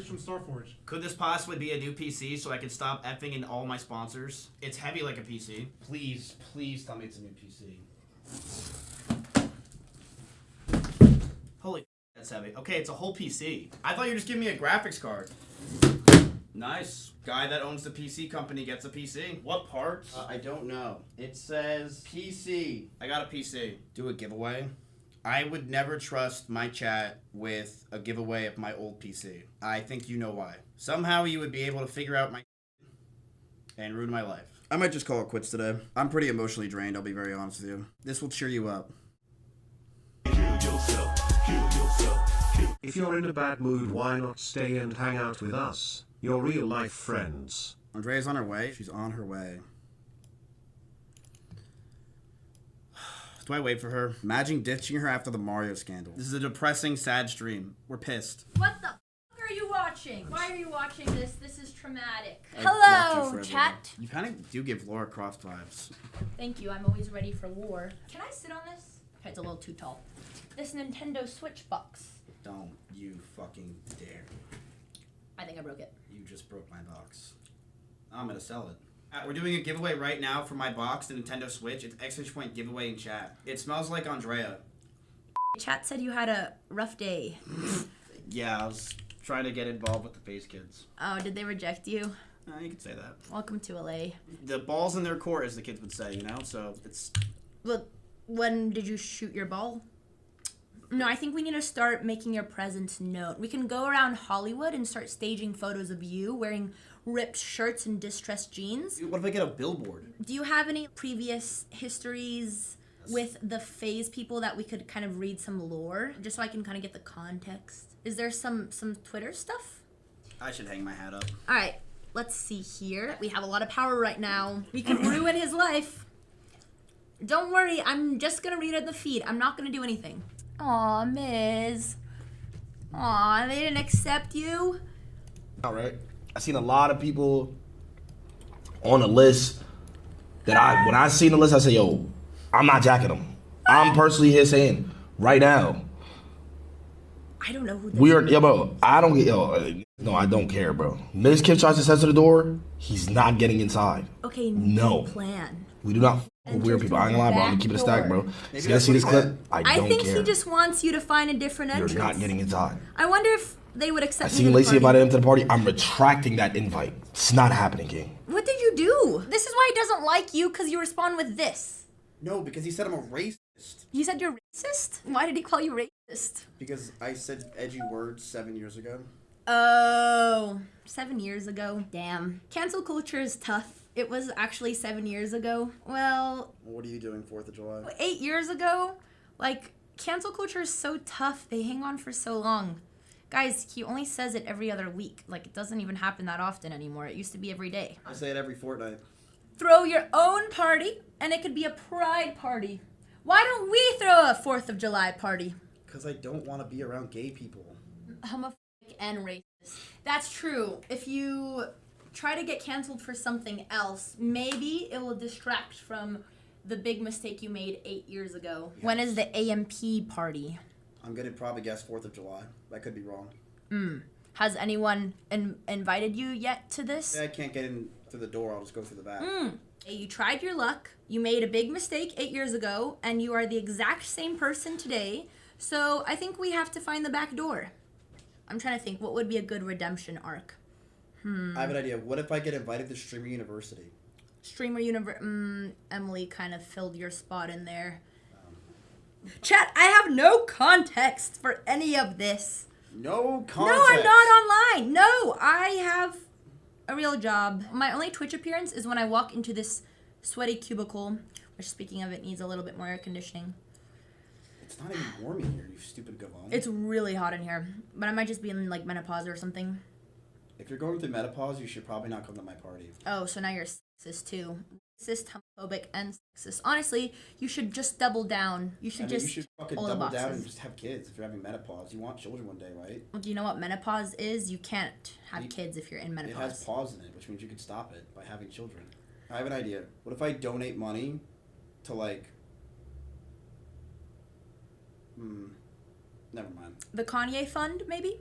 Juice from Starforge. Could this possibly be a new PC so I can stop effing in all my sponsors? It's heavy like a PC. Please tell me it's a new PC. Holy that's heavy. Okay, it's a whole PC. I thought you were just giving me a graphics card. Nice. Guy that owns the PC company gets a PC. What parts? I don't know. It says PC. I got a PC. Do a giveaway. I would never trust my chat with a giveaway of my old PC. I think you know why. Somehow you would be able to figure out my and ruin my life. I might just call it quits today. I'm pretty emotionally drained, I'll be very honest with you. This will cheer you up. If you're in a bad mood, why not stay and hang out with us, your real life friends? Andrea's on her way. She's on her way. Do I wait for her? Imagine ditching her after the Mario scandal. This is a depressing, sad stream. We're pissed. What the f*** are you watching? Why are you watching this? This is traumatic. I blocked you Hello, forever. chat. You kind of do give Laura Croft vibes. Thank you. I'm always ready for war. Can I sit on this? Okay, it's a little too tall. This Nintendo Switch box. Don't you fucking dare. I think I broke it. You just broke my box. I'm gonna sell it. We're doing a giveaway right now for my box, the Nintendo Switch. It's exclamation point giveaway in chat. It smells like Andrea. Chat said you had a rough day. Yeah, I was trying to get involved with the Face Kids. Oh, did they reject you? You could say that. Welcome to LA. The ball's in their court, as the kids would say, you know? So it's... Well, when did you shoot your ball? No, I think we need to start making your presence known. We can go around Hollywood and start staging photos of you wearing ripped shirts and distressed jeans. What if I get a billboard? Do you have any previous histories with the phase people that we could kind of read some lore, just so I can kind of get the context? Is there some Twitter stuff? I should hang my hat up. All right, let's see here. We have a lot of power right now. We can ruin his life. Don't worry, I'm just gonna read it in the feed. I'm not gonna do anything. Aw, Miz. Aw, they didn't accept you? All right. I seen a lot of people on the list that when I seen the list, I said, yo, I'm not jacking them. I'm personally here saying, right now, I don't know who this yeah, bro, I don't get, no, I don't care, bro. mizkif tries to censor the door, he's not getting inside. Okay, no plan. We do not f with weird people. I ain't gonna lie, bro. I'm gonna keep it a stack, bro. You guys see this clip? I don't think care. he just wants you to find a different entrance. You're not getting inside. I wonder if they would accept I seen Lacey invited him to the party. I'm retracting that invite. It's not happening, King. What did you do? This is why he doesn't like you, because you respond with this. No, because he said I'm a racist. You said you're racist? Why did he call you racist? Because I said edgy words 7 years ago. Oh, 7 years ago. Damn. Cancel culture is tough. It was actually 7 years ago. Well, What are you doing 4th of July? 8 years ago. Like, cancel culture is so tough. They hang on for so long. Guys, he only says it every other week. Like, it doesn't even happen that often anymore. It used to be every day. I say it every fortnight. Throw your own party, and it could be a pride party. Why don't we throw a 4th of July party? Because I don't want to be around gay people. Homophobic and racist. That's true. If you try to get canceled for something else, maybe it will distract from the big mistake you made 8 years ago. Yes. When is the AMP party? I'm going to probably guess 4th of July. I could be wrong. Has anyone invited you yet to this? Yeah, I can't get in through the door. I'll just go through the back. You tried your luck. You made a big mistake 8 years ago, and you are the exact same person today. So I think we have to find the back door. I'm trying to think, what would be a good redemption arc? I have an idea. What if I get invited to Streamer University? Streamer University. Emily kind of filled your spot in there. Chat, I have no context for any of this. No context? No, I'm not online. No, I have a real job. My only Twitch appearance is when I walk into this sweaty cubicle, which, speaking of, it needs a little bit more air conditioning. It's not even warm in here, you stupid gavone. It's really hot in here, but I might just be in, like, menopause or something. If you're going through menopause, you should probably not come to my party. Oh, so now you're sexist too. Racist, homophobic, and sexist. Honestly, you should just double down. You should You should fucking all double the down and boxes. just have kids if you're having menopause. You want children one day, right? Well, do you know what menopause is? You can't have kids if you're in menopause. It has pause in it, which means you can stop it by having children. I have an idea. What if I donate money to, like... Never mind. The Kanye Fund, maybe?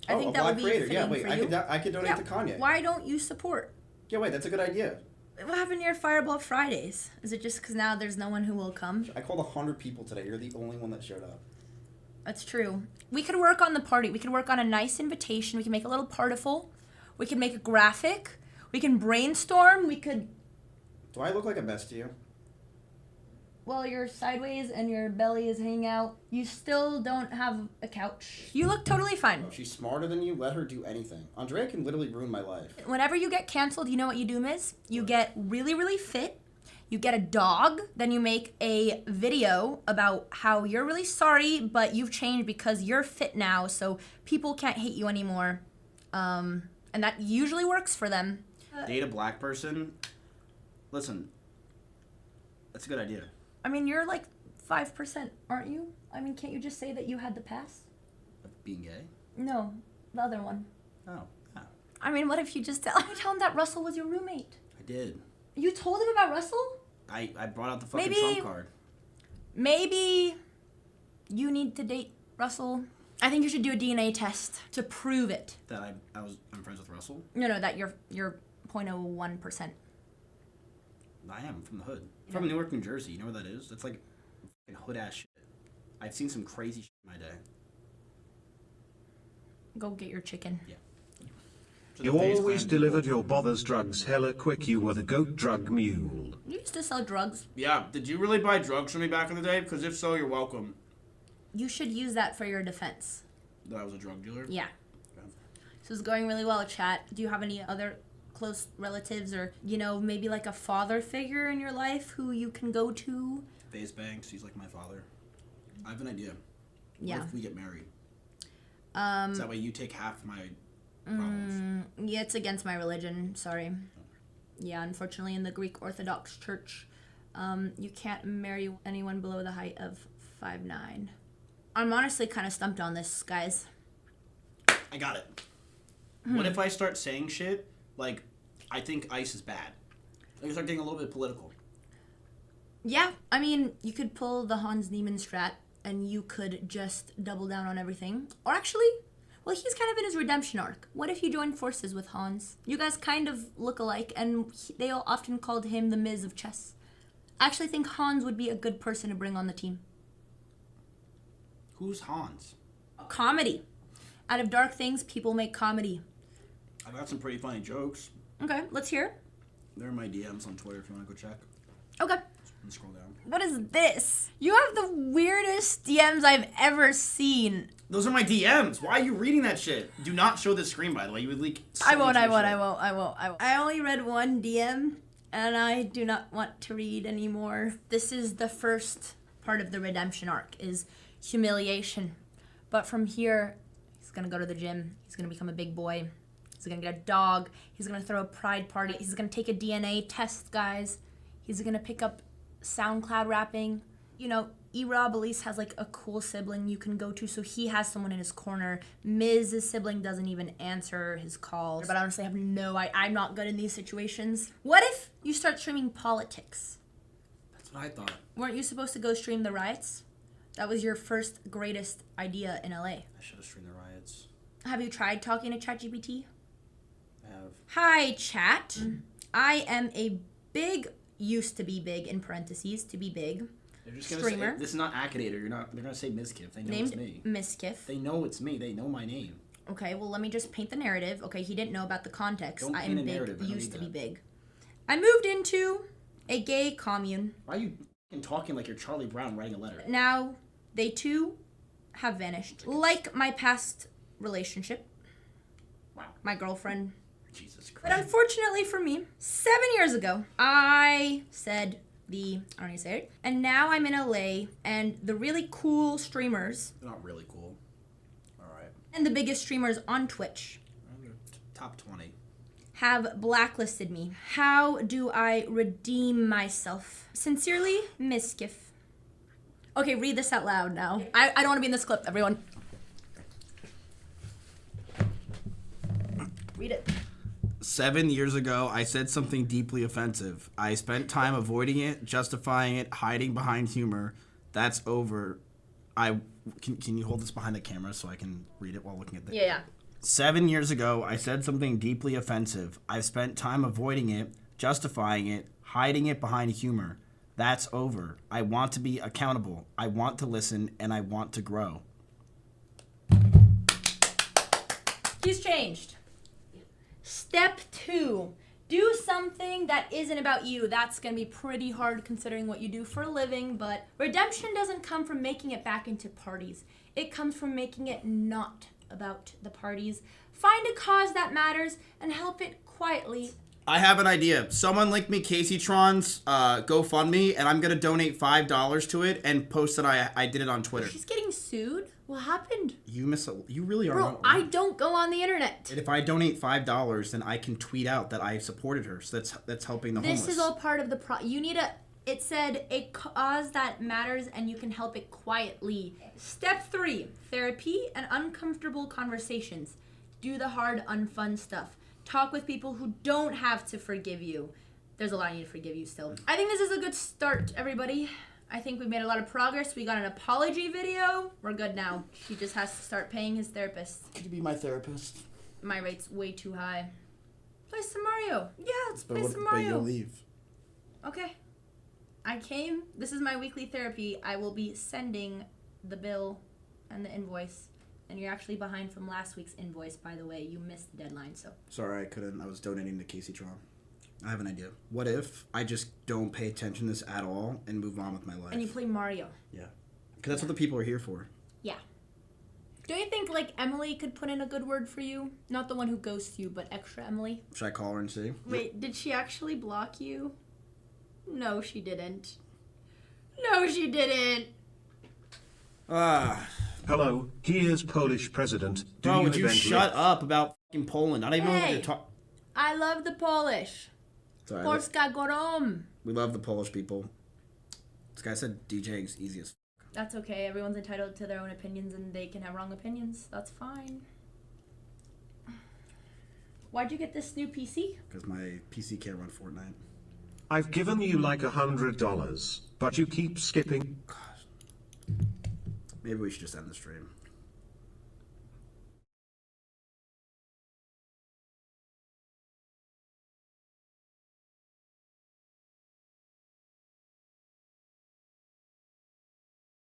I think a that black would be creator. fitting Yeah, wait, for I you. could donate to Kanye. Why don't you support? Yeah, wait, that's a good idea. What happened to your Fireball Fridays? Is it just because now there's no one who will come? I called 100 people today. You're the only one that showed up. That's true. We could work on the party. We could work on a nice invitation. We can make a little partiful. We can make a graphic. We can brainstorm. We could... Do I look like a mess to you? Well, you're sideways and your belly is hanging out. You still don't have a couch. You look totally fine. Oh, she's smarter than you. Let her do anything. Andrea can literally ruin my life. Whenever you get canceled, you know what you do, Miz? You get really, really fit. You get a dog. Then you make a video about how you're really sorry, but you've changed because you're fit now, so people can't hate you anymore. And that usually works for them. Date a black person? Listen, that's a good idea. I mean, you're like 5%, aren't you? I mean, can't you just say that you had the pass? Of being gay? No, the other one. Oh, yeah. I mean, what if you just tell him that Russell was your roommate? I did. You told him about Russell? I brought out the fucking Maybe- trump card. Maybe you need to date Russell. I think you should do a DNA test to prove it. That I'm friends with Russell? No, that you're 0.01%. I am from the hood. I'm from Newark, New Jersey. You know where that is? That's like hood ass shit. I've seen some crazy shit in my day. Go get your chicken. Yeah. You always delivered your Bothez drugs hella quick. You were the goat drug mule. You used to sell drugs. Yeah. Did you really buy drugs from me back in the day? Because if so, you're welcome. You should use that for your defense. That I was a drug dealer? Yeah. So it's going really well, chat. Do you have any other close relatives or, maybe like a father figure in your life who you can go to? Faze Banks. He's like my father. I have an idea. Yeah. What if we get married? So that way you take half my problems. Yeah, it's against my religion. Sorry. Yeah, unfortunately, in the Greek Orthodox Church, you can't marry anyone below the height of 5'9". I'm honestly kind of stumped on this, guys. I got it. What if I start saying shit like, I think ICE is bad? I start getting a little bit political. Yeah, I mean, you could pull the Hans Niemann strat, and you could just double down on everything. Or actually, well, he's kind of in his redemption arc. What if you join forces with Hans? You guys kind of look alike, and they all often called him the Miz of chess. I actually think Hans would be a good person to bring on the team. Who's Hans? Comedy. Out of dark things, people make comedy. I've got some pretty funny jokes. Okay, let's hear. They're in my DMs on Twitter if you want to go check. Okay. And scroll down. What is this? You have the weirdest DMs I've ever seen. Those are my DMs. Why are you reading that shit? Do not show the screen, by the way. You would leak so I won't. much of your shit. I only read one DM, and I do not want to read anymore. This is the first part of the redemption arc, is humiliation. But from here, he's gonna go to the gym. He's gonna become a big boy. He's gonna get a dog. He's gonna throw a pride party. He's gonna take a DNA test, guys. He's gonna pick up SoundCloud rapping. E-Rob at least has like a cool sibling you can go to, so he has someone in his corner. Miz's sibling doesn't even answer his calls. But honestly, I have I'm not good in these situations. What if you start streaming politics? That's what I thought. Weren't you supposed to go stream the riots? That was your first greatest idea in LA. I should have streamed the riots. Have you tried talking to ChatGPT? I have. Hi, chat. I am a used to be big, in parentheses, to be big, They're just gonna streamer. Say, this is not Acadator. They're gonna say mizkif. They know named it's me. mizkif. They know it's me. They know my name. Okay, well, let me just paint the narrative. Okay, he didn't know about the context. Don't I paint am a narrative. I big, don't used to need be that. big. I moved into a gay commune. Why are you fucking talking like you're Charlie Brown writing a letter? Now, they too have vanished. Like my past relationship. Wow. My girlfriend. Jesus But Christ. unfortunately for me, 7 years ago, I said I don't need to say it. And now I'm in LA, and the really cool streamers They're not really cool. Alright. and the biggest streamers on Twitch Top 20. have blacklisted me. How do I redeem myself? Sincerely, mizkif. Okay, read this out loud now. I don't want to be in this clip, everyone. Read it. 7 years ago, I said something deeply offensive. I spent time avoiding it, justifying it, hiding behind humor. That's over. Can you hold this behind the camera so I can read it while looking at the... Yeah. 7 years ago, I said something deeply offensive. I've spent time avoiding it, justifying it, hiding it behind humor. That's over. I want to be accountable. I want to listen, and I want to grow. He's changed. Step 2. Do something that isn't about you. That's going to be pretty hard considering what you do for a living, but redemption doesn't come from making it back into parties. It comes from making it not about the parties. Find a cause that matters and help it quietly. I have an idea. Someone link me Caseytron's GoFundMe, and I'm going to donate $5 to it and post that I did it on Twitter. She's getting sued? What happened? You really are. Bro, I don't go on the internet. And if I donate $5, then I can tweet out that I supported her. So that's helping the homeless. This is all part of the you need it said a cause that matters and you can help it quietly. Step 3, therapy and uncomfortable conversations. Do the hard, unfun stuff. Talk with people who don't have to forgive you. There's a lot I need to forgive you still. I think this is a good start, everybody. I think we've made a lot of progress. We got an apology video. We're good now. He just has to start paying his therapist. Could you be my therapist? My rate's way too high. Play some Mario. Yeah, let's play some Mario. But you'll leave. Okay. I came. This is my weekly therapy. I will be sending the bill and the invoice. And you're actually behind from last week's invoice, by the way. You missed the deadline, so. Sorry, I couldn't. I was donating to Caseytron. I have an idea. What if I just don't pay attention to this at all and move on with my life? And you play Mario. Yeah. Because that's what the people are here for. Yeah. Don't you think, like, Emily could put in a good word for you? Not the one who ghosts you, but extra Emily. Should I call her and see? Wait, did she actually block you? No, she didn't. No, she didn't. Hello, here's Polish president. Bro, would you shut up about fucking Poland? I don't even know what you're talking. I love the Polish. Sorry, Polska gorom. we love the Polish people. This guy said DJing's easy as That's okay. Everyone's entitled to their own opinions and they can have wrong opinions. That's fine. Why'd you get this new PC? because my PC can't run Fortnite. I've given you like $100, but you keep skipping. Maybe we should just end the stream.